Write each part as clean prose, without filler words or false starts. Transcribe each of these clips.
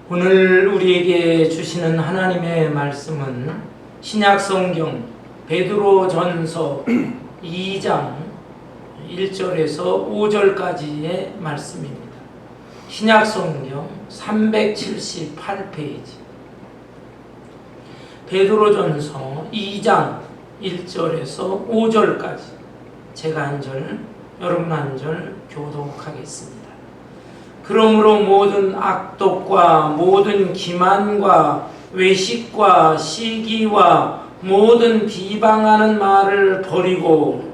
오늘 우리에게 주시는 하나님의 말씀은 신약성경 베드로전서 2장 1절에서 5절까지의 말씀입니다. 신약성경 378페이지 베드로전서 2장 1절에서 5절까지 제가 한 절, 여러분 한 절 교독하겠습니다. 그러므로 모든 악독과 모든 기만과 외식과 시기와 모든 비방하는 말을 버리고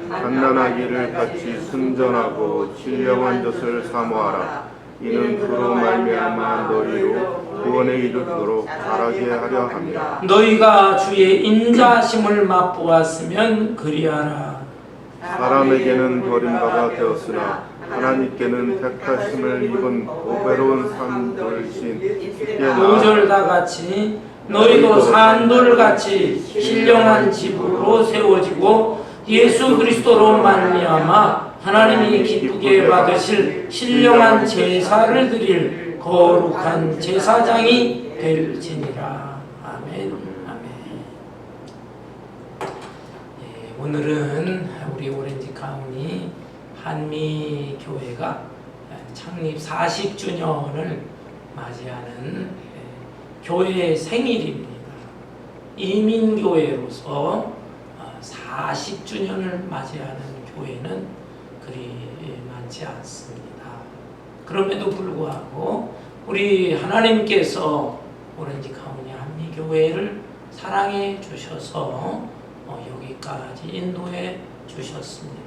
간단하기를 같이 순전하고 신령한 것을 사모하라. 이는 그로 말미암아 너희로 구원에 이르도록 자라게 하려 함이라. 너희가 주의 인자심을 맛보았으면 그리하라. 사람에게는 버림받아 되었으나 하나님께는 택하심을 입은 오배로운 산돌이신 주께 5절 다 같이 너희도 산돌같이 신령한 집으로 세워지고 예수 그리스도로 말미암아 하나님이 기쁘게 받으실 신령한 제사를 드릴 거룩한 제사장이 될지니라. 아멘. 아멘. 오늘은 우리 오렌지 카운티 한미교회가 창립 40주년을 맞이하는 교회의 생일입니다. 이민교회로서 40주년을 맞이하는 교회는 그리 많지 않습니다. 그럼에도 불구하고 우리 하나님께서 오렌지 카운티 한미교회를 사랑해 주셔서 여기까지 인도해 주셨습니다.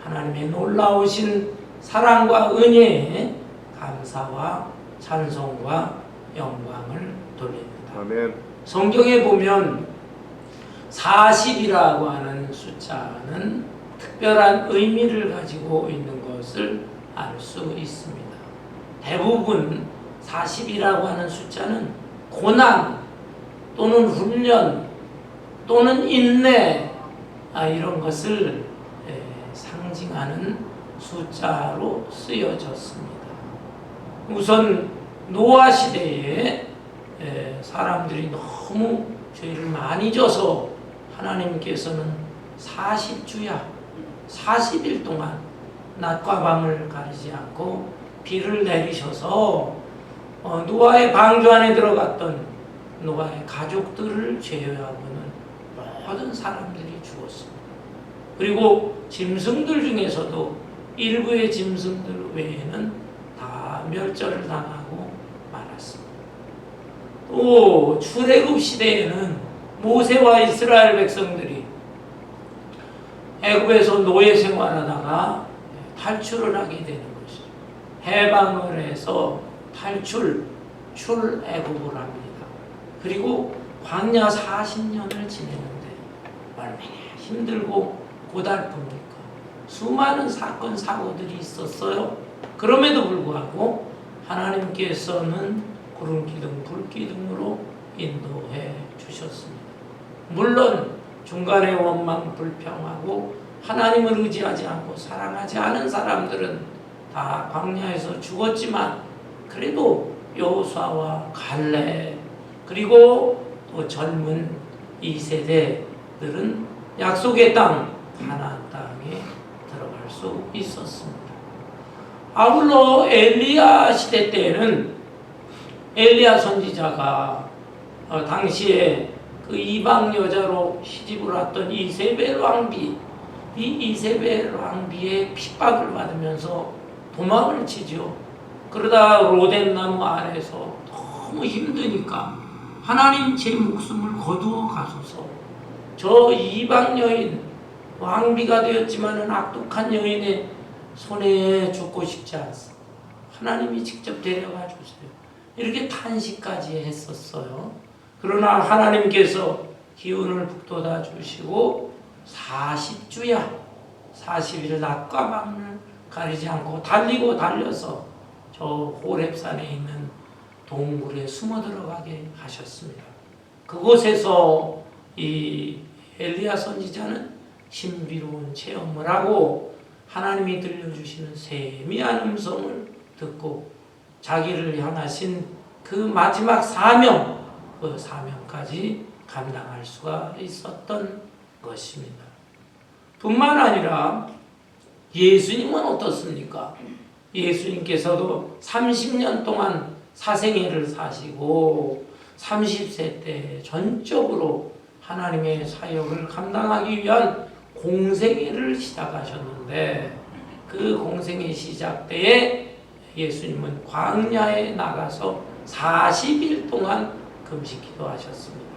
하나님의 놀라우신 사랑과 은혜에 감사와 찬송과 영광을 돌립니다. 아멘. 성경에 보면 40이라고 하는 숫자는 특별한 의미를 가지고 있는 것을 알 수 있습니다. 대부분 40이라고 하는 숫자는 고난 또는 훈련 또는 인내 이런 것을 상징하는 숫자로 쓰여졌습니다. 우선 노아 시대에 사람들이 너무 죄를 많이 져서 하나님께서는 40주야 40일 동안 낮과 밤을 가리지 않고 비를 내리셔서 노아의 방주 안에 들어갔던 노아의 가족들을 제외하고는 모든 사람들이 죽었습니다. 그리고 짐승들 중에서도 일부의 짐승들 외에는 다 멸절을 당하고 말았습니다. 또 출애굽 시대에는 모세와 이스라엘 백성들이 애굽에서 노예 생활하다가 탈출을 하게 되는 것이죠. 해방을 해서 출애굽을 합니다. 그리고 광야 40년을 지내는데 얼마나 힘들고 고달픕니까? 수많은 사건 사고들이 있었어요. 그럼에도 불구하고 하나님께서는 구름기둥 불기둥으로 인도해 주셨습니다. 물론 중간에 원망 불평하고 하나님을 의지하지 않고 사랑하지 않은 사람들은 다 광야에서 죽었지만 그래도 여호수아와 갈렙 그리고 또 젊은 2세대들은 약속의 땅 가나안 땅에 들어갈 수 있었습니다. 아울러 엘리야 시대 때에는 엘리야 선지자가 당시에 그 이방 여자로 시집을 왔던 이세벨 왕비, 이 이세벨 왕비의 핍박을 받으면서 도망을 치죠. 그러다 로덴나무 아래서 너무 힘드니까 하나님 제 목숨을 거두어 가소서. 저 이방 여인 왕비가 되었지만은 악독한 여인의 손에 죽고 싶지 않습니다. 하나님이 직접 데려가 주세요. 이렇게 탄식까지 했었어요. 그러나 하나님께서 기운을 북돋아 주시고 40주야 40일 낮과 밤을 가리지 않고 달리고 달려서 저 호렙산에 있는 동굴에 숨어 들어가게 하셨습니다. 그곳에서 이 엘리야 선지자는 신비로운 체험을 하고 하나님이 들려주시는 세미한 음성을 듣고 자기를 향하신 그 마지막 사명, 그 사명까지 감당할 수가 있었던 것입니다. 뿐만 아니라 예수님은 어떻습니까? 예수님께서도 30년 동안 사생애를 사시고 30세 때 전적으로 하나님의 사역을 감당하기 위한 공생애를 시작하셨는데, 그 공생애 시작 때에 예수님은 광야에 나가서 40일 동안 금식 기도하셨습니다.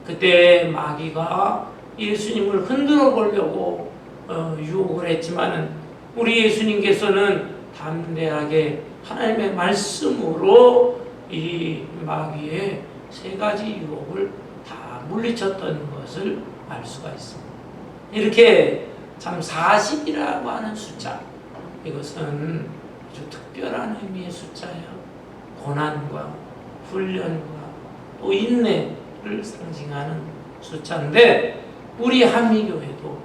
그때 마귀가 예수님을 흔들어 보려고 유혹을 했지만은 우리 예수님께서는 담대하게 하나님의 말씀으로 이 마귀의 세 가지 유혹을 다 물리쳤던 것을 알 수가 있습니다. 이렇게 참 40이라고 하는 숫자, 이것은 아주 특별한 의미의 숫자예요. 고난과 훈련과 또 인내를 상징하는 숫자인데, 우리 한미교회도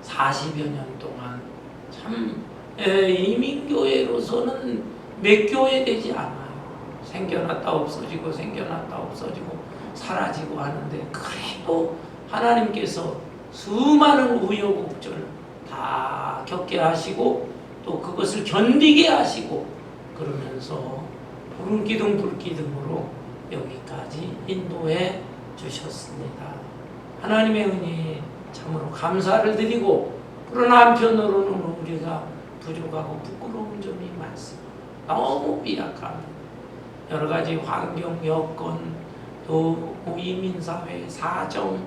40여 년 동안 참 이민교회로서는 몇 교회 되지 않아요. 생겨났다 없어지고 생겨났다 없어지고 사라지고 하는데, 그래도 하나님께서 수많은 우여곡절 다 겪게 하시고 또 그것을 견디게 하시고 그러면서 부름기둥 불기둥으로 여기까지 인도해 주셨습니다. 하나님의 은혜에 참으로 감사를 드리고, 그러나 한편으로는 우리가 부족하고 부끄러운 점이 많습니다. 너무 미약합니다. 여러 가지 환경, 여건, 또 이민사회, 사정,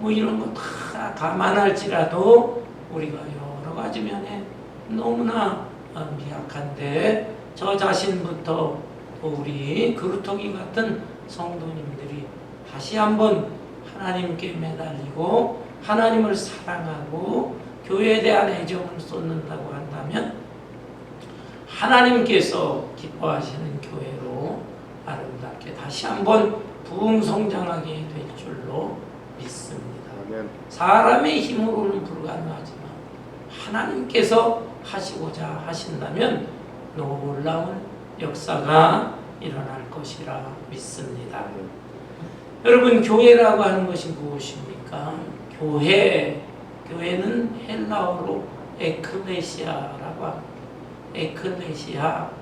이런 거 다 감안할지라도 우리가 여러 가지 면에 너무나 미약한데, 저 자신부터 또 우리 그루터기 같은 성도님들이 다시 한번 하나님께 매달리고 하나님을 사랑하고 교회에 대한 애정을 쏟는다고 한다면 하나님께서 기뻐하시는 교회로 아름답게 다시 한번 부흥성장하게 될 줄로 믿습니다. 아멘. 사람의 힘으로는 불가능하지만 하나님께서 하시고자 하신다면 놀라운 역사가 일어날 것이라 믿습니다. 여러분, 교회라고 하는 것이 무엇입니까? 교회는 헬라어로 에클레시아라고 합니다. 에클레시아라고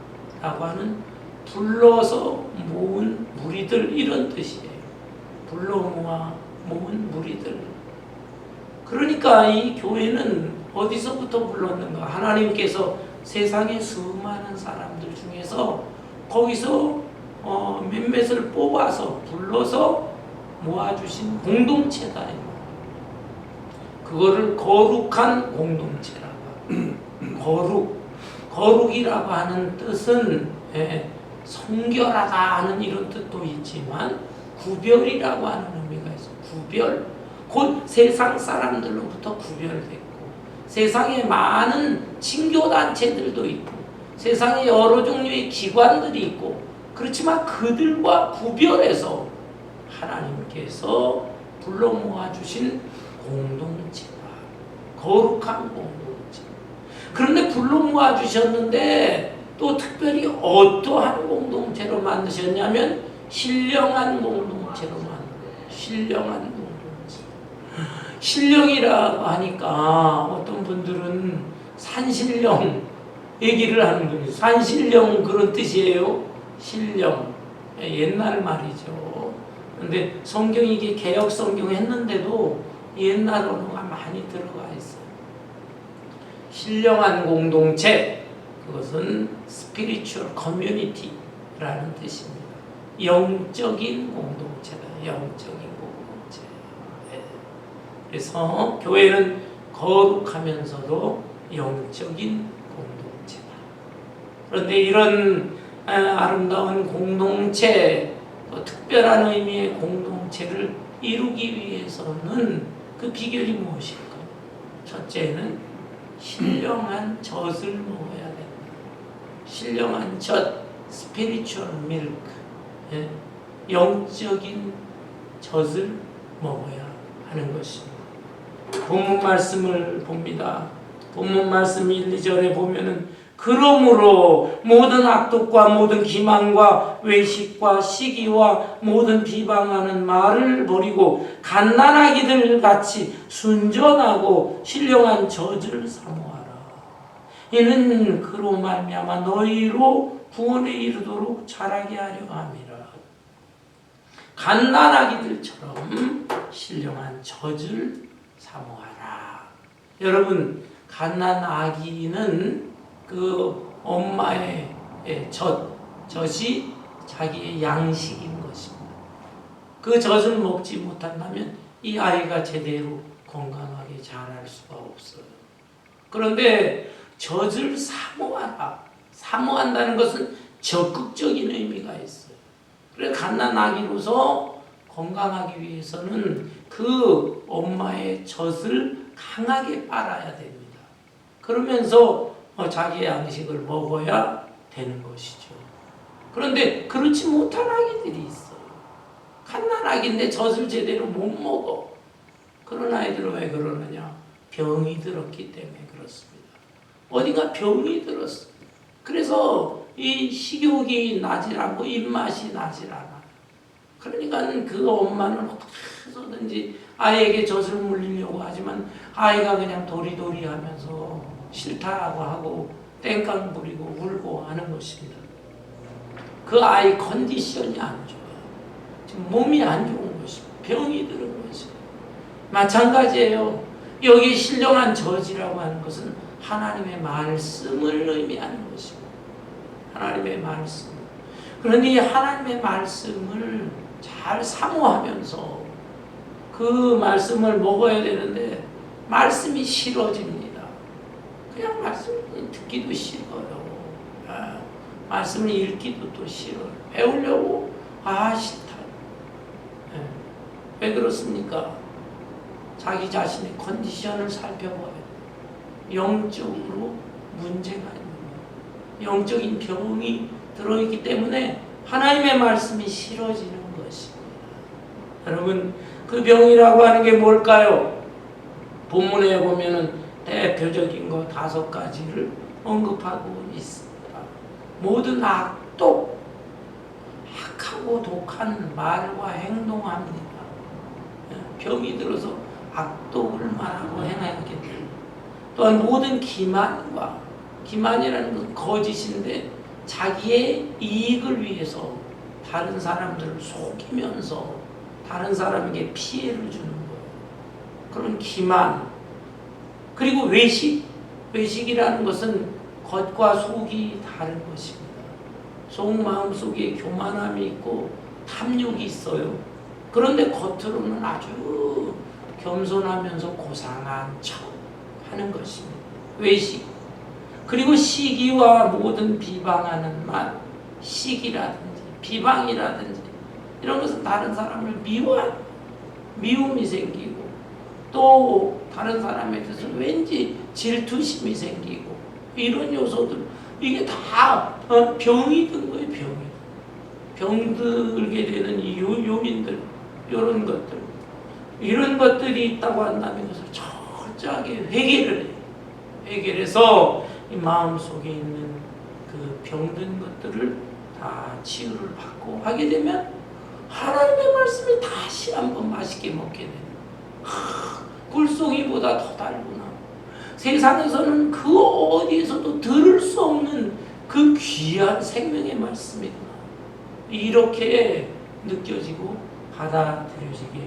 하는 불러서 모은 무리들, 이런 뜻이에요. 불러 모아 모은 무리들. 그러니까 이 교회는 어디서부터 불렀는가? 하나님께서 세상의 수많은 사람들 중에서 거기서 몇몇을 뽑아서 불러서 모아주신 공동체다. 그거를 거룩한 공동체라고. 거룩이라고 하는 뜻은 성결하다 하는 이런 뜻도 있지만 구별이라고 하는 의미가 있어요. 구별. 곧 세상 사람들로부터 구별됐고, 세상에 많은 친교단체들도 있고, 세상에 여러 종류의 기관들이 있고, 그렇지만 그들과 구별해서 하나님께서 불러 모아주신 공동체다. 거룩한 공동체. 그런데 불러 모아주셨는데 또 특별히 어떠한 공동체로 만드셨냐면 신령한 공동체로 만들어요. 신령한 공동체. 신령이라고 하니까 어떤 분들은 산신령 얘기를 하는 분이, 산신령 그런 뜻이에요. 신령. 옛날 말이죠. 근데 성경이 이게 개혁 성경 했는데도 옛날 언어가 많이 들어가 있어요. 신령한 공동체, 그것은 spiritual community라는 뜻입니다. 영적인 공동체다. 영적인 공동체. 그래서 교회는 거룩하면서도 영적인 공동체다. 그런데 이런 아름다운 공동체, 특별한 의미의 공동체를 이루기 위해서는 그 비결이 무엇일까? 첫째는 신령한 젖을 먹어야 된다. 신령한 젖, spiritual milk, 영적인 젖을 먹어야 하는 것입니다. 본문 말씀을 봅니다. 본문 말씀 1, 2절에 보면은 그러므로 모든 악독과 모든 기만과 외식과 시기와 모든 비방하는 말을 버리고 갓난아기들 같이 순전하고 신령한 젖을 사모하라. 이는 그로 말미암아 너희로 구원에 이르도록 자라게 하려 함이라. 갓난아기들처럼 신령한 젖을 사모하라. 여러분, 갓난아기는 그 엄마의 젖이 자기의 양식인 것입니다. 그 젖을 먹지 못한다면 이 아이가 제대로 건강하게 자랄 수가 없어요. 그런데 젖을 사모하라. 사모한다는 것은 적극적인 의미가 있어요. 그래서 갓난아기로서 건강하기 위해서는 그 엄마의 젖을 강하게 빨아야 됩니다. 그러면서 자기의 양식을 먹어야 되는 것이죠. 그런데 그렇지 못한 아기들이 있어요. 갓난아기인데 젖을 제대로 못 먹어. 그런 아이들은 왜 그러느냐? 병이 들었기 때문에 그렇습니다. 어디가 병이 들었어. 그래서 이 식욕이 나질 않고 입맛이 나질 않아. 그러니까 그 엄마는 어떻게 해서든지 아이에게 젖을 물리려고 하지만 아이가 그냥 도리도리 하면서 싫다고 하고 땡깡 부리고 울고 하는 것입니다. 그 아이 컨디션이 안 좋아요. 지금 몸이 안 좋은 것입니다. 병이 들은 것입니다. 마찬가지예요. 여기 신령한 젖이라고 하는 것은 하나님의 말씀을 의미하는 것입니다. 하나님의 말씀. 그러니 하나님의 말씀을 잘 사모하면서 그 말씀을 먹어야 되는데 말씀이 싫어집니다. 그냥 말씀 듣기도 싫어요. 말씀을 읽기도 또 싫어요. 배우려고 싫다. 왜 그렇습니까? 자기 자신의 컨디션을 살펴봐야 돼요. 영적으로 문제가 있는 거예요. 영적인 병이 들어있기 때문에 하나님의 말씀이 싫어지는 것입니다. 여러분, 그 병이라고 하는 게 뭘까요? 본문에 보면은 대표적인 거 5가지를 언급하고 있습니다. 모든 악독, 악하고 독한 말과 행동합니다. 병이 들어서 악독을 말하고 행하게 됩니다. 또한 모든 기만이라는 것은 거짓인데 자기의 이익을 위해서 다른 사람들을 속이면서 다른 사람에게 피해를 주는 거예요. 그런 기만. 그리고 외식이라는 것은 겉과 속이 다른 것입니다. 속마음 속에 교만함이 있고 탐욕이 있어요. 그런데 겉으로는 아주 겸손하면서 고상한 척 하는 것입니다. 외식. 그리고 시기와 모든 비방하는 말, 시기라든지 비방이라든지 이런 것은 다른 사람을 미움이 생기고 또 다른 사람에 대해서 왠지 질투심이 생기고 이런 요소들, 이게 다 병이 든 거예요. 병들게 되는 이 요인들, 이런 것들이 있다고 한다면 이것을 철저하게 회개를 해서 이 마음속에 있는 그 병든 것들을 다 치유를 받고 하게 되면 하나님의 말씀이 다시 한번 맛있게 먹게 되는, 꿀송이보다 더 달구나. 세상에서는 그 어디에서도 들을 수 없는 그 귀한 생명의 말씀이구나. 이렇게 느껴지고 받아들여지게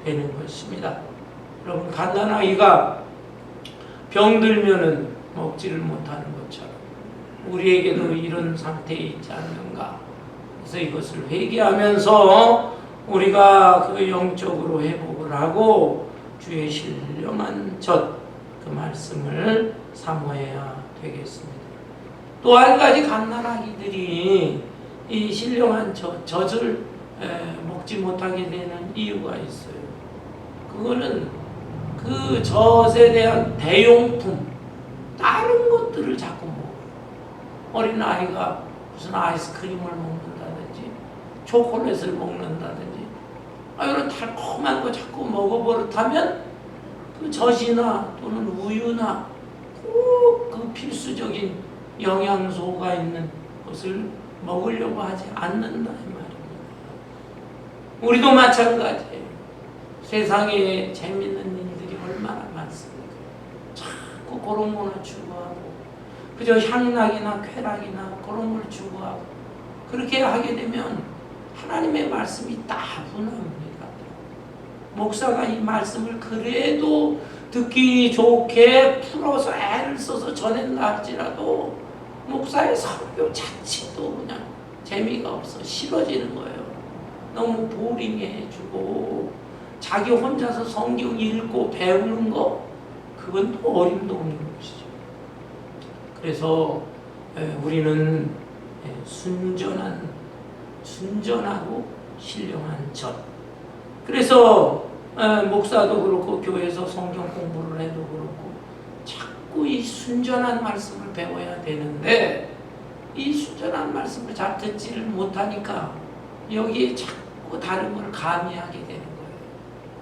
되는 것입니다. 여러분, 갓난아이가 병들면은 먹지를 못하는 것처럼 우리에게도 이런 상태에 있지 않는가. 그래서 이것을 회개하면서 우리가 그 영적으로 회복을 하고 주의 신령한 젖, 그 말씀을 사모해야 되겠습니다. 또 한 가지 갓난아기들이 이 신령한 젖을 먹지 못하게 되는 이유가 있어요. 그거는 그 젖에 대한 대용품, 다른 것들을 자꾸 먹어요. 어린아이가 무슨 아이스크림을 먹는다든지 초콜릿을 먹는다든지 이런 달콤한 거 자꾸 먹어버릇하면 그 젖이나 또는 우유나 꼭 그 필수적인 영양소가 있는 것을 먹으려고 하지 않는다 이 말입니다. 우리도 마찬가지예요. 세상에 재밌는 일들이 얼마나 많습니까? 자꾸 그런 거나 추구하고 그저 향락이나 쾌락이나 그런 걸 추구하고 그렇게 하게 되면 하나님의 말씀이 따분합니다. 목사가 이 말씀을 그래도 듣기 좋게 풀어서 애를 써서 전했다 할지라도 목사의 설교 자체도 그냥 재미가 없어 싫어지는 거예요. 너무 보링해주고 자기 혼자서 성경 읽고 배우는 거 그건 또 어림도 없는 것이죠. 그래서 우리는 순전하고 신령한 전. 그래서 목사도 그렇고 교회에서 성경 공부를 해도 그렇고 자꾸 이 순전한 말씀을 배워야 되는데 이 순전한 말씀을 잘 듣지를 못하니까 여기에 자꾸 다른 걸 가미하게 되는 거예요.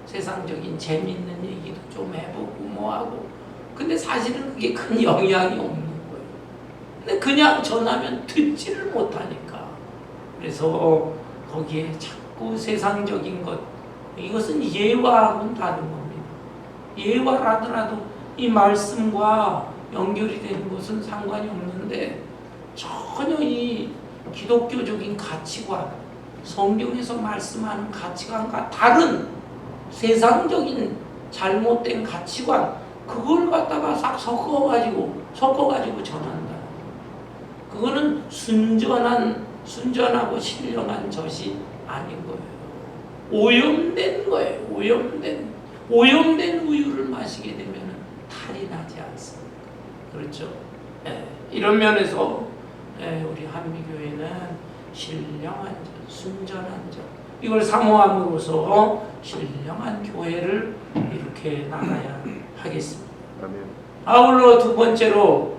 세상적인 재미있는 얘기도 좀 해보고 뭐하고 근데 사실은 그게 큰 영향이 없는 거예요. 근데 그냥 전하면 듣지를 못하니까 그래서 거기에 자꾸 세상적인 것 이것은 예화하고는 다른 겁니다. 예화라더라도 이 말씀과 연결이 되는 것은 상관이 없는데 전혀 이 기독교적인 가치관, 성경에서 말씀하는 가치관과 다른 세상적인 잘못된 가치관 그걸 갖다가 싹 섞어가지고 전한다. 그거는 순전하고 신령한 젖이 아닌 거예요. 오염된 거예요. 오염된 우유를 마시게 되면 탈이 나지 않습니까? 그렇죠? 이런 면에서 우리 한미교회는 신령한 자, 순전한 자 이걸 사모함으로써 신령한 교회를 이렇게 나가야 하겠습니다. 아멘. 아울러 두 번째로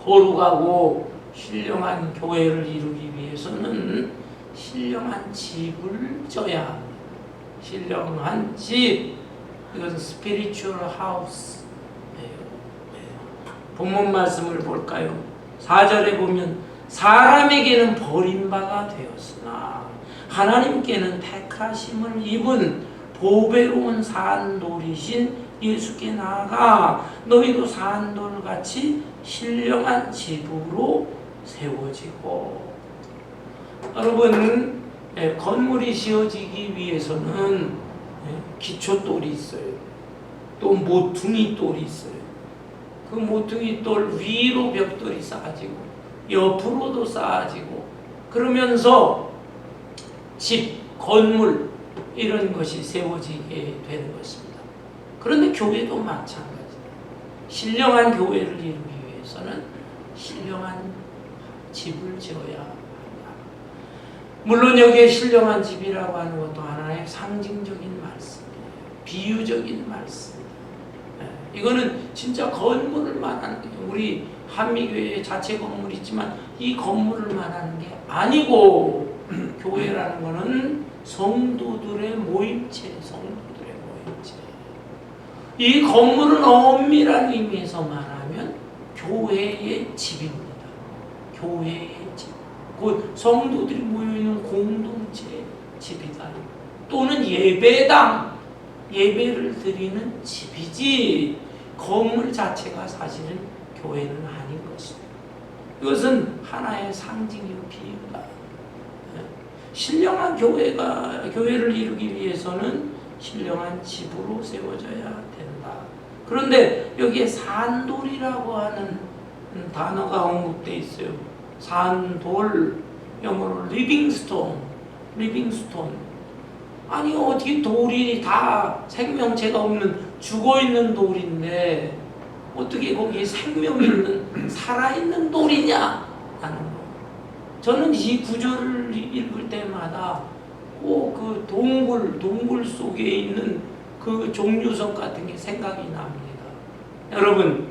거룩하고 신령한 교회를 이루기 위해서는 신령한 집을 져야 합니다. 신령한 집, 이것은 spiritual house. 본문 말씀을 볼까요? 4절에 보면 사람에게는 버림바가 되었으나 하나님께는 택하심을 입은 보배로운 산돌이신 예수께 나아가 너희도 산돌같이 신령한 집으로 세워지고. 여러분 건물이 지어지기 위해서는 기초돌이 있어요. 또 모퉁이 돌이 있어요. 그 모퉁이 돌 위로 벽돌이 쌓아지고 옆으로도 쌓아지고 그러면서 집, 건물 이런 것이 세워지게 되는 것입니다. 그런데 교회도 마찬가지예요. 신령한 교회를 이루기 위해서는 신령한 집을 지어야 합니다. 물론 여기에 신령한 집이라고 하는 것도 하나의 상징적인 말씀이에요. 비유적인 말씀이에요. 이거는 진짜 건물을 말하는 거예요. 우리 한미교회 자체 건물이 있지만 이 건물을 말하는 게 아니고 교회라는 것은 성도들의 모임체, 이 건물은 엄밀한 의미에서 말하면 교회의 집입니다. 교회의 집. 곧 성도들이 모여있는 공동체 집이다. 또는 예배당, 예배를 드리는 집이지 건물 자체가 사실은 교회는 아닌 것입니다. 이것은 하나의 상징이고 비유다. 신령한 교회를 이루기 위해서는 신령한 집으로 세워져야 된다. 그런데 여기에 산돌이라고 하는 단어가 언급되어 있어요. 산돌, 영어로 리빙스톤. 아니 어떻게 돌이 다 생명체가 없는 죽어있는 돌인데 어떻게 거기에 생명이 있는 살아있는 돌이냐 하는 거. 저는 이 구절을 읽을 때마다 꼭 그 동굴 속에 있는 그 종류석 같은 게 생각이 납니다. 여러분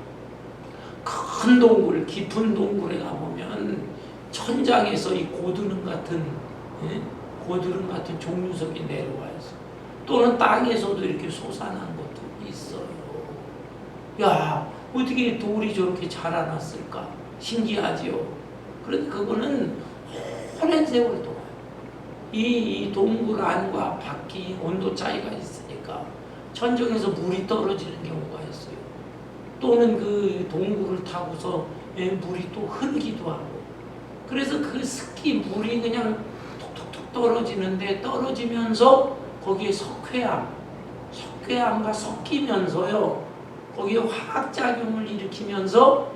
큰 동굴, 깊은 동굴에 가보면 천장에서 이 고드름 같은 종류석이 내려와요. 또는 땅에서도 이렇게 솟아난 것도 있어요. 야, 어떻게 돌이 저렇게 자라났을까? 신기하지요. 그런데 그거는 오랜 세월 동안 이 동굴 안과 밖이 온도 차이가 있으니까 천정에서 물이 떨어지는 경우가 있어요. 또는 그 동굴을 타고서 물이 또 흐르기도 하고, 그래서 그 습기 물이 그냥 톡톡톡 떨어지는데 떨어지면서 거기에 석회암과 섞이면서요, 거기에 화학작용을 일으키면서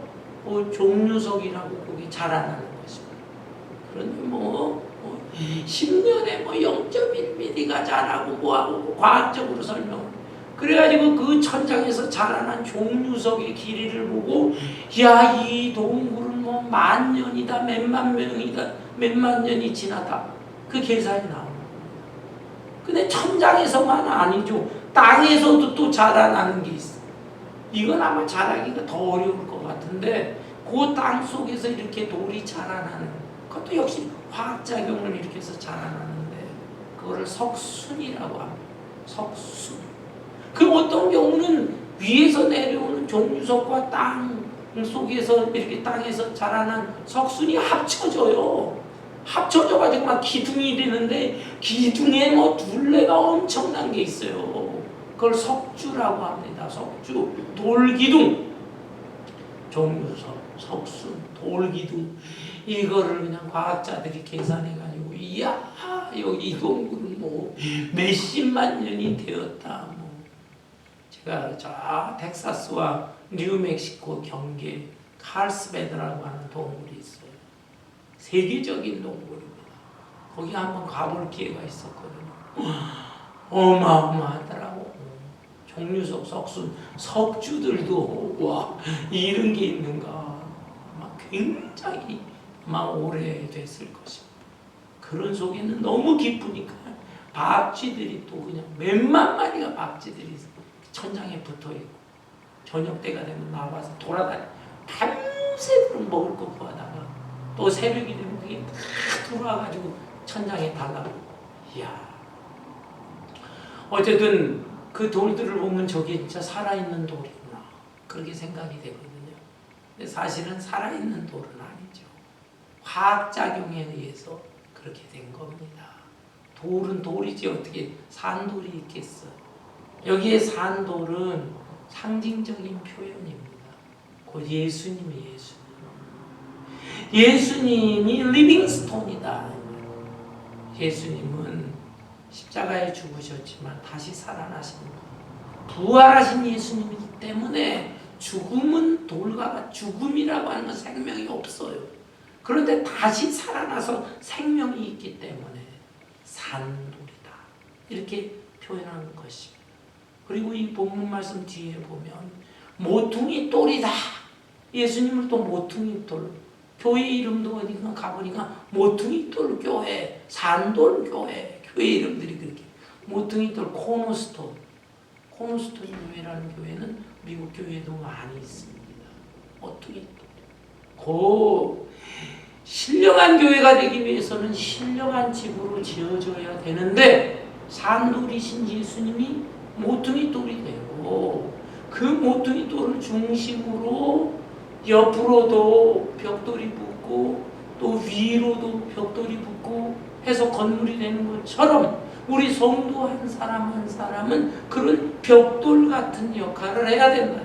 종류석이라고 거기 자라나는 것입니다. 그런데 10년에 0.1mm가 자라고 뭐하고 과학적으로 설명을, 그래가지고 그 천장에서 자라난 종류석의 길이를 보고, 야, 이 동굴은 만 년이다, 몇만 명이다, 몇만 년이 지나다, 그 계산이 나옵니다. 근데 천장에서만 아니죠. 땅에서도 또 자라나는 게 있어요. 이건 아마 자라기가 더 어려울 것 같은데, 그 땅 속에서 이렇게 돌이 자라나는 그것도 역시 화학작용을 일으켜서 자라나는데, 그거를 석순이라고 합니다. 석순. 그 어떤 경우는 위에서 내려오는 종류석과 땅 속에서 이렇게 땅에서 자라난 석순이 합쳐져요. 합쳐져가지고 막 기둥이 되는데, 기둥에 둘레가 엄청난 게 있어요. 그걸 석주라고 합니다. 석주, 돌기둥, 종류석, 석순, 돌기둥. 이거를 그냥 과학자들이 계산해가지고, 이야, 여기 이 동굴은 몇십만 년이 되었다. 제가 저 텍사스와 뉴멕시코 경계 칼스베드라고 하는 동굴이 있어요. 세계적인 동굴입니다. 거기 한번 가볼 기회가 있었거든요. 어마어마하더라고. 종류석, 석순, 석주들도 와, 이런 게 있는가. 아마 굉장히 오래됐을 것입니다. 그런 속에는 너무 깊으니까 박쥐들이 또 그냥 몇만 마리가 박쥐들이 천장에 붙어있고, 저녁 때가 되면 나와서 돌아다니 밤새도록 먹을 거 구하다가 또 새벽이 되면 그게 다 들어와가지고 천장에 달라고. 이야, 어쨌든 그 돌들을 보면 저게 진짜 살아있는 돌이구나, 그렇게 생각이 되거든요. 근데 사실은 살아있는 돌은 아니죠. 화학작용에 의해서 그렇게 된 겁니다. 돌은 돌이지 어떻게 산돌이 있겠어. 여기에 산돌은 상징적인 표현입니다. 곧 예수님이 예수님이 리빙스톤이다. 예수님은 십자가에 죽으셨지만 다시 살아나신, 부활하신 예수님이기 때문에 죽음은 돌과 죽음이라고 하는 건 생명이 없어요. 그런데 다시 살아나서 생명이 있기 때문에 산돌이다, 이렇게 표현하는 것입니다. 그리고 이 본문 말씀 뒤에 보면 모퉁이 돌이다. 예수님을 또 모퉁이 돌, 교회 이름도 어디가 가보니까 모퉁이 돌 교회, 산돌 교회, 교회 이름들이 그렇게 모퉁이 돌, 코너스톤 교회라는 교회는 미국 교회도 많이 있습니다. 모퉁이 돌. 신령한 교회가 되기 위해서는 신령한 집으로 지어져야 되는데, 산돌이신 예수님이 모퉁이 돌이 되고, 그 모퉁이 돌을 중심으로 옆으로도 벽돌이 붙고 또 위로도 벽돌이 붙고 해서 건물이 되는 것처럼, 우리 성도 한 사람 한 사람은 그런 벽돌 같은 역할을 해야 된다.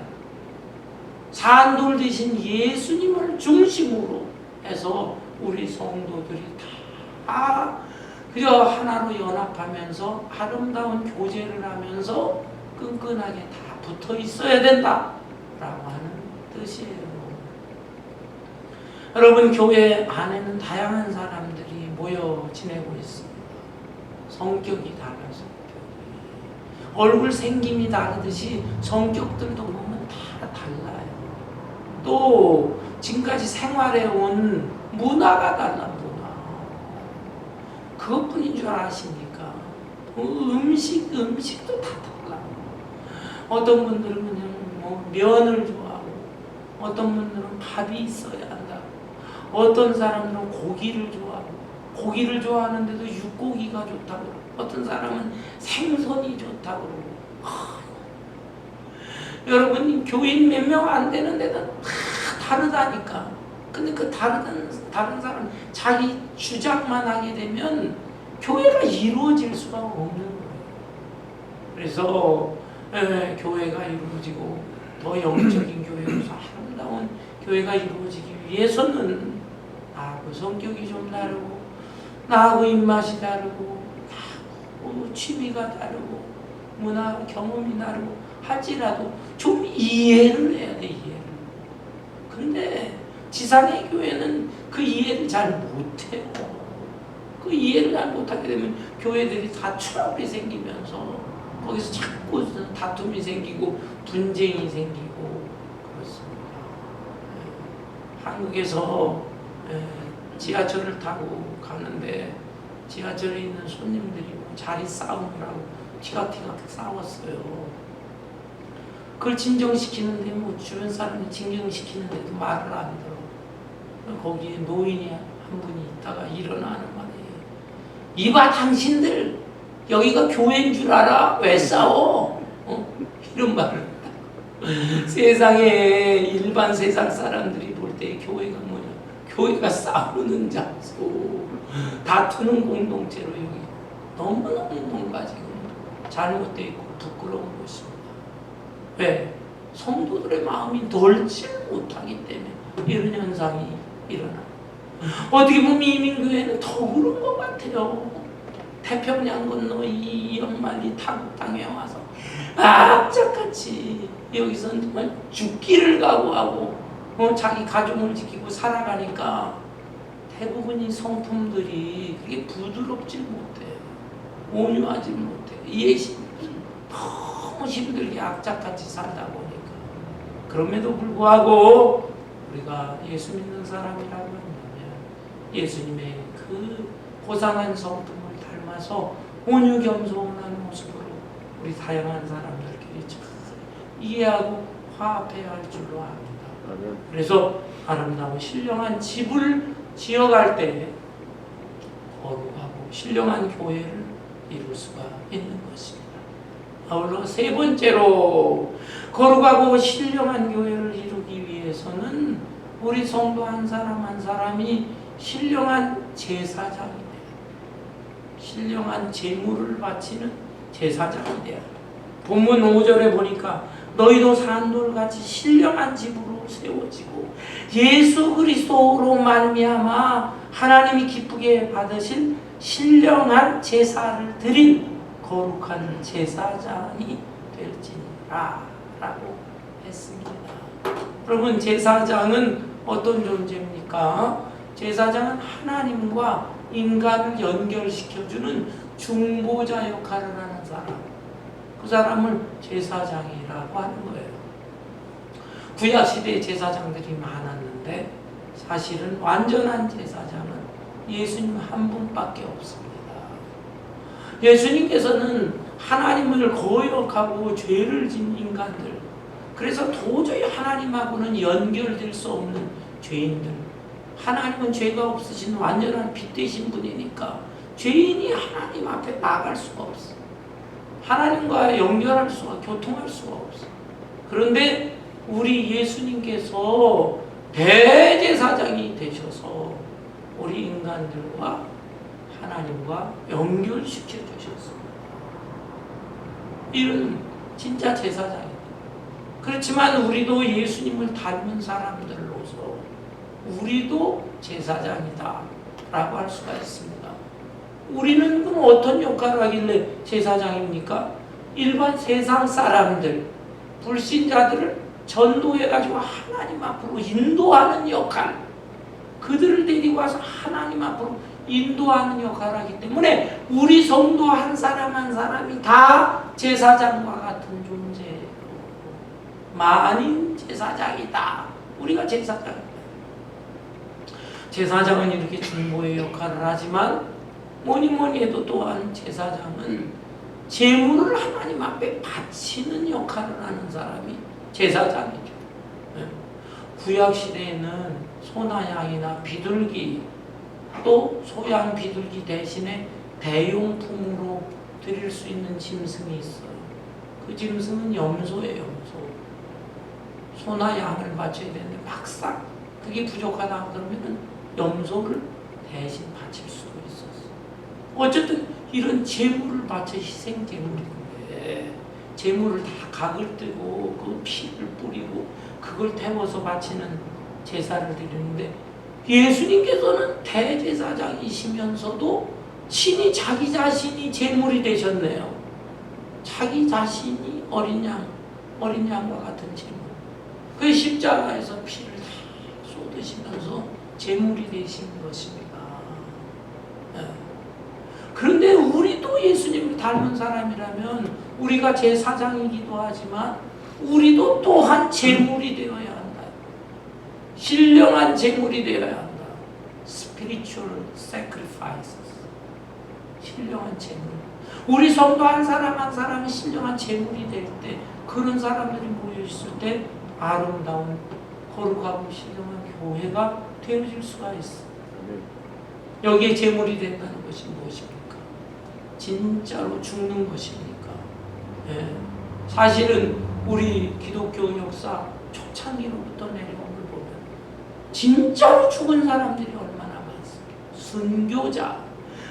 산돌 대신 예수님을 중심으로 해서 우리 성도들이 다 그저 하나로 연합하면서 아름다운 교제를 하면서 끈끈하게 다 붙어 있어야 된다 라고 하는 뜻이에요. 여러분, 교회 안에는 다양한 사람들이 모여 지내고 있습니다. 성격이 달라서, 얼굴 생김이 다르듯이 성격들도 보면 다 달라요. 또 지금까지 생활해온 문화가 달라. 그것뿐인 줄 아십니까? 음식도 다 달라. 어떤 분들은 그냥 면을 좋아하고, 어떤 분들은 밥이 있어야 한다. 어떤 사람들은 고기를 좋아하고, 고기를 좋아하는데도 육고기가 좋다고 그러고, 어떤 사람은 생선이 좋다고 그러고. 여러분, 교인 몇 명 안 되는 데는 다 다르다니까. 근데 그 다른 사람 자기 주장만 하게 되면 교회가 이루어질 수가 없는 거예요. 그래서 교회가 이루어지고 더 영적인 교회로서 아름다운 교회가 이루어지기 위해서는 나하고 성격이 좀 다르고 나하고 입맛이 다르고 나하고 취미가 다르고 문화 경험이 다르고 할지라도 좀 이해를 해야 돼. 이해를. 근데 지상의 교회는 그 이해를 잘 못해요. 그 이해를 잘 못하게 되면 교회들이 다 트러블이 생기면서 거기서 자꾸 다툼이 생기고 분쟁이 생기고 그렇습니다. 한국에서 지하철을 타고 가는데 지하철에 있는 손님들이 자리 싸움을 하고 티격태격 싸웠어요. 그걸 진정시키는데 주변 사람이 진정시키는데도 말을 안 들어. 거기에 노인이 한 분이 있다가 일어나는 말이에요. 이봐 당신들 여기가 교회인 줄 알아? 왜 싸워? 이런 말을 세상에 일반 세상 사람들이 볼 때 교회가 뭐냐? 교회가 싸우는 장소, 다투는 공동체로 여기 너무너무 뭔가 지금 잘못되어 있고 부끄러운 것입니다. 왜? 성도들의 마음이 넓지 못하기 때문에 이런 현상이 일어나. 어떻게 보면 이민교회는 더 그런 것 같아요. 태평양 건너 이 영만리 타국 땅에 와서 악착같이 여기서는 정말 죽기를 각오하고 자기 가족을 지키고 살아가니까 대부분이 성품들이 그렇게 부드럽지 못해요. 온유하지 못해요. 이해심이 너무 힘들게 악착같이 살다 보니까. 그럼에도 불구하고 우리가 예수 믿는 사람이라고 하면 예수님의 그 고상한 성품을 닮아서 온유 겸손한 모습으로 우리 다양한 사람들끼리 잘 이해하고 화합해야 할 줄로 압니다. 그래서 아름다운 신령한 집을 지어갈 때 거룩하고 신령한 교회를 이룰 수가 있는 것입니다. 아울러 세 번째로 거룩하고 신령한 교회를 이루기 위해서는 우리 성도 한 사람 한 사람이 신령한 제사장이 돼요. 신령한 제물을 바치는 제사장이 돼요. 본문 5절에 보니까 너희도 산돌같이 신령한 집으로 세워지고 예수 그리스도로 말미암아 하나님이 기쁘게 받으실 신령한 제사를 드린 거룩한 제사장이 될지니라 라고 했습니다. 여러분 제사장은 어떤 존재입니까? 제사장은 하나님과 인간을 연결시켜주는 중보자 역할을 하는 사람. 그 사람을 제사장이라고 하는 거예요. 구약시대에 제사장들이 많았는데 사실은 완전한 제사장은 예수님 한 분밖에 없습니다. 예수님께서는 하나님을 거역하고 죄를 진 인간들, 그래서 도저히 하나님하고는 연결될 수 없는 죄인들, 하나님은 죄가 없으신 완전한 빛 되신 분이니까 죄인이 하나님 앞에 나갈 수가 없어. 하나님과 연결할 수가, 교통할 수가 없어. 그런데 우리 예수님께서 대제사장이 되셔서 우리 인간들과 하나님과 연결시켜 주셨습니다. 이런 진짜 제사장입니다. 그렇지만 우리도 예수님을 닮은 사람들로서 우리도 제사장이다 라고 할 수가 있습니다. 우리는 그럼 어떤 역할을 하길래 제사장입니까? 일반 세상 사람들, 불신자들을 전도해가지고 하나님 앞으로 인도하는 역할, 그들을 데리고 와서 하나님 앞으로 인도하는 역할을 하기 때문에 우리 성도 한 사람 한 사람이 다 제사장과 같은 존재예요. 만인 제사장이다. 우리가 제사장입니다. 제사장은 이렇게 중보의 역할을 하지만 뭐니 해도 또한 제사장은 제물을 하나님 앞에 바치는 역할을 하는 사람이 제사장이죠. 구약시대에는 소나 양이나 비둘기, 또 소양 비둘기 대신에 대용품으로 드릴 수 있는 짐승이 있어요. 그 짐승은 염소예요. 염소. 소나 양을 바쳐야 되는데 막상 그게 부족하다 그러면은 염소를 대신 바칠 수도 있었어. 어쨌든 이런 제물을 바쳐 희생 제물인데 제물을 다 각을 뜨고 그 피를 뿌리고 그걸 태워서 바치는 제사를 드리는데 예수님께서는 대제사장이시면서도 친히 자기 자신이 제물이 되셨네요. 자기 자신이 어린 양과 같은 제물. 그 십자가에서 피를 다 쏟으시면서 제물이 되신 것입니다. 그런데 우리도 예수님을 닮은 사람이라면 우리가 제사장이기도 하지만 우리도 또한 제물이 되어야 한다. 신령한 제물이 되어야 한다. Spiritual sacrifices. 신령한 제물. 우리 성도 한 사람 한 사람이 신령한 제물이 될 때 그런 사람들이 모여있을 때 아름다운 거룩하고 신령한 교회가 되어질 수가 있어. 여기에 제물이 된다는 것이 무엇입니까? 진짜로 죽는 것입니까? 예. 사실은 우리 기독교 역사 초창기로부터 내려온 걸 보면 진짜로 죽은 사람들이 얼마나 많습니까? 순교자.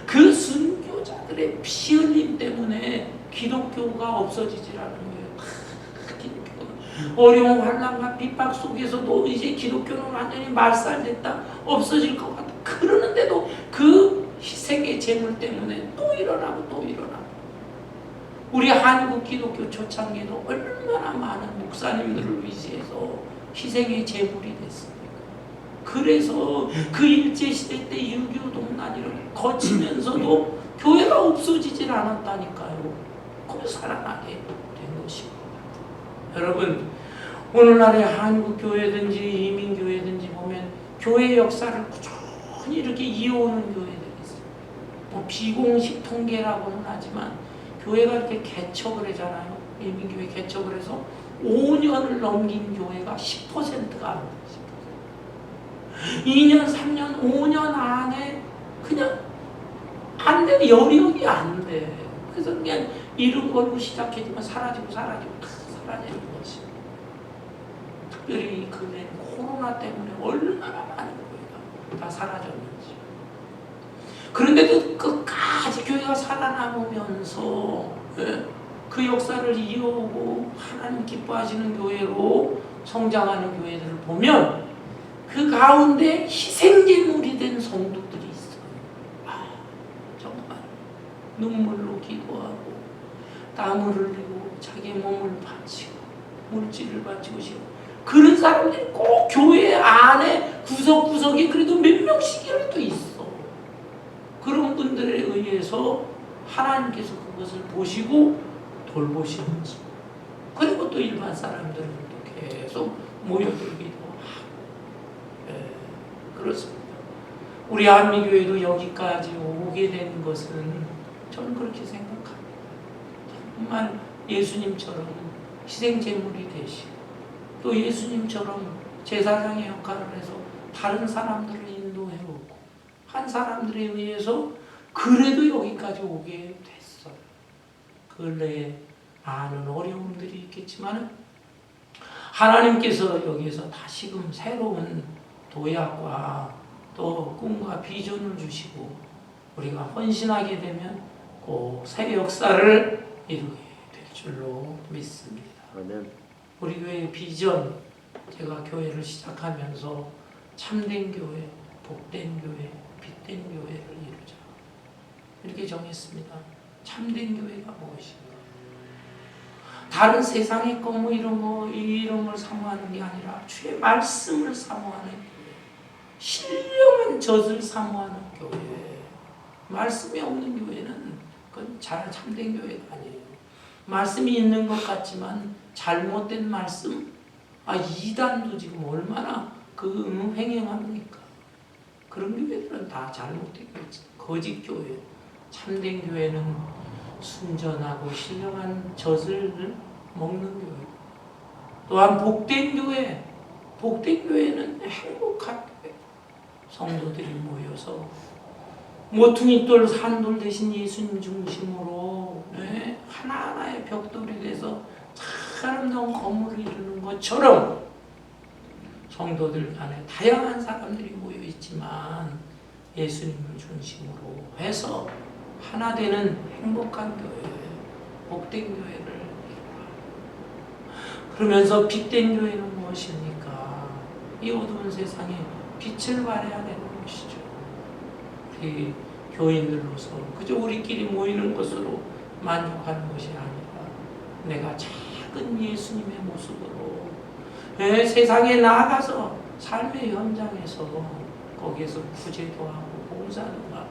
그 순교자들의 피 흘림 때문에 기독교가 없어지질 않은 거예요. 어려운 환난과 핍박 속에서도 이제 기독교는 완전히 말살됐다, 없어질 것 같다. 그러는데도 그 희생의 제물 때문에 또 일어나고 또 일어나고. 우리 한국 기독교 초창기도 얼마나 많은 목사님들을 위시해서 희생의 제물이 됐습니까? 그래서 그 일제시대 때 6.25 동란을 거치면서도 교회가 없어지질 않았다니까요. 그걸 살아나게 된 것입니다. 여러분, 오늘날의 한국 교회든지 이민교회든지 보면 교회 역사를 꾸준히 이렇게 이어오는 교회들이 있어요. 뭐 비공식 통계라고는 하지만 교회가 이렇게 개척을 하잖아요. 이민교회 개척을 해서 5년을 넘긴 교회가 10%가 안 돼요. 2년, 3년, 5년 안에 그냥 안 돼. 여력이 안 돼. 그래서 그냥 이름 걸고 시작했지만 사라지고 다 사라지는 거지. 특별히 근래 코로나 때문에 얼마나 많은 교회가 다 사라졌는지. 그런데도 끝까지 교회가 살아남으면서 그 역사를 이어오고 하나님 기뻐하시는 교회로 성장하는 교회들을 보면 그 가운데 희생제물이 된 성도들이 있어요. 정말 눈물로 기도하고 땀을 흘리고 자기 몸을 바치고 물질을 바치고 싶고 그런 사람들이 꼭 교회 안에 구석구석에 그래도 몇 명씩이라도 있어. 그런 분들에 의해서 하나님께서 그것을 보시고 돌보시는 거죠. 그리고 또 일반 사람들은 또 계속 모여들기도 하고. 그렇습니다. 우리 한미교회도 여기까지 오게 된 것은 저는 그렇게 생각합니다. 정말 예수님처럼 희생제물이 되시고 또 예수님처럼 제사장의 역할을 해서 다른 사람들을 인도해오고 한 사람들에 의해서 그래도 여기까지 오게 됐어요. 근래에 많은 어려움들이 있겠지만 하나님께서 여기에서 다시금 새로운 도약과 또 꿈과 비전을 주시고 우리가 헌신하게 되면 꼭 새 역사를 이루게 될 줄로 믿습니다. 아멘. 우리 교회의 비전, 제가 교회를 시작하면서 참된 교회, 복된 교회, 빛된 교회를 이루자 이렇게 정했습니다. 참된 교회가 무엇인가? 다른 세상의 거 뭐 이런 걸 사모하는 게 아니라 주의 말씀을 사모하는 교회, 신령한 젖을 사모하는 교회. 말씀이 없는 교회는 그건 잘 참된 교회가 아니에요. 말씀이 있는 것 같지만 잘못된 말씀, 이단도 지금 얼마나 횡행합니까? 그런 교회들은 다 잘못된 교회지. 거짓 교회. 참된 교회는 순전하고 신령한 젖을 먹는 교회. 또한 복된 교회. 복된 교회는 행복한 교회. 성도들이 모여서 모퉁이돌 산돌 대신 예수님 중심으로 하나하나의 벽돌이 돼서 아름다운 건물을 이루는 것처럼 성도들 간에 다양한 사람들이 모여 있지만 예수님을 중심으로 해서 하나 되는 행복한 교회, 복된 교회를 이루라. 그러면서 빛된 교회는 무엇입니까? 이 어두운 세상에 빛을 발해야 되는 것이죠. 우리 교인들로서 그저 우리끼리 모이는 것으로 만족하는 것이 아니라 내가 작은 예수님의 모습으로 세상에 나아가서 삶의 현장에서 거기에서 구제도 하고 봉사도 하고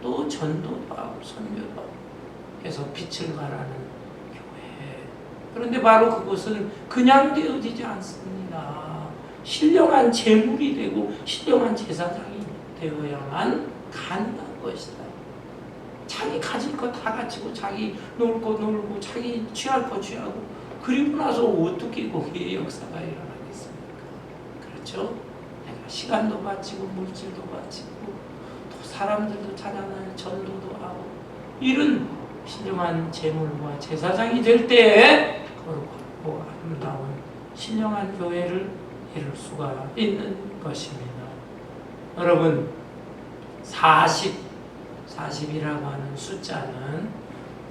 또 전도도 하고 선교도 하고 해서 빛을 발하는 교회. 그런데 바로 그것은 그냥 되어지지 않습니다. 신령한 제물이 되고 신령한 제사장이 되어야만 가능한 것이다. 자기 가질 거 다 가지고 자기 놀 거 놀고 자기 취할 거 취하고 그리고 나서 어떻게 거기에 역사가 일어나겠습니까? 그렇죠? 내가 시간도 바치고 물질도 바치고 또 사람들도 찾아다니는 전도도 하고 이런 신령한 제물과 제사장이 될 때에 거룩하고 아름다운 신령한 교회를 이룰 수가 있는 것입니다. 여러분 40이라고 하는 숫자는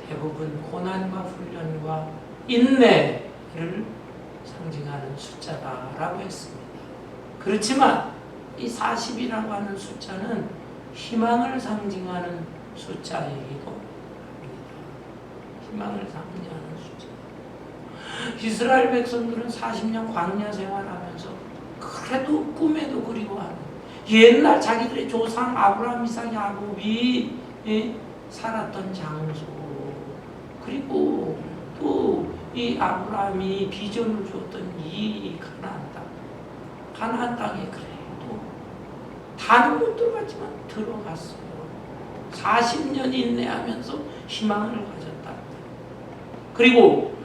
대부분 고난과 훈련과 인내를 상징하는 숫자다라고 했습니다. 그렇지만 이 40이라고 하는 숫자는 희망을 상징하는 숫자이기도 합니다. 희망을 상징하는 숫자. 이스라엘 백성들은 40년 광야 생활하면서 그래도 꿈에도 그리워하는 옛날 자기들의 조상 아브라함, 이삭, 야곱이 살았던 장소 그리고 또 이 아브라함이 비전을 주었던 이 가나안 땅에 그래도 다른 못 들어갔지만 들어갔어요. 40년 인내하면서 희망을 가졌다. 그리고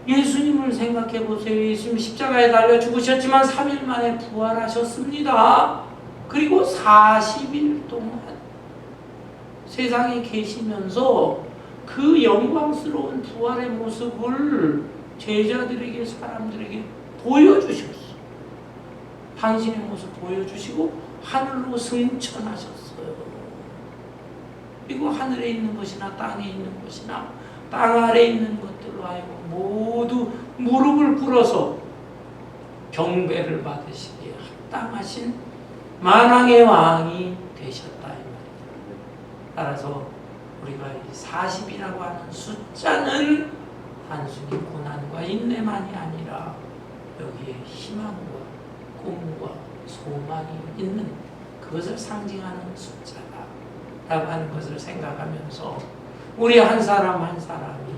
예수님을 생각해 보세요. 예수님 십자가에 달려 죽으셨지만 3일 만에 부활하셨습니다. 그리고 40일 동안 세상에 계시면서 그 영광스러운 부활의 모습을 제자들에게 사람들에게 보여주셨어. 당신의 모습 보여주시고 하늘로 승천하셨어요. 그리고 하늘에 있는 것이나 땅에 있는 것이나 땅 아래에 있는 것들로 하여금 모두 무릎을 꿇어서 경배를 받으시기에 합당하신 만왕의 왕이 되셨다 이 말입니다. 따라서 우리가 이 40이라고 하는 숫자는 단순히 고난과 인내만이 아니라 여기에 희망과 꿈과 소망이 있는 그것을 상징하는 숫자다라고 하는 것을 생각하면서 우리 한 사람 한 사람이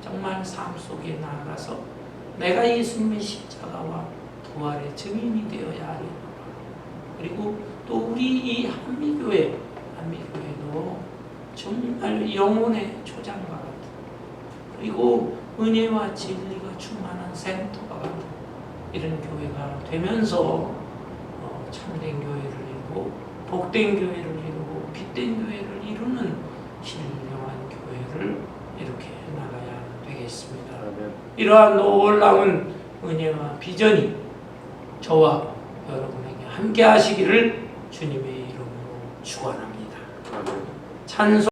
정말 삶 속에 나아가서 내가 예수님의 십자가와 부활의 증인이 되어야 하리라. 그리고 또 우리 이 한미교회도 정말 영혼의 초장과 같은 그리고 은혜와 진리가 충만한 센터가 같은 이런 교회가 되면서 참된 교회를 이루고 복된 교회를 이루고 빛된 교회를 이루는 신령한 교회를 이렇게 나가야 되겠습니다. 이러한 놀라운 은혜와 비전이 저와 여러분에게 함께 하시기를 주님의 이름으로 축원합니다. 찬송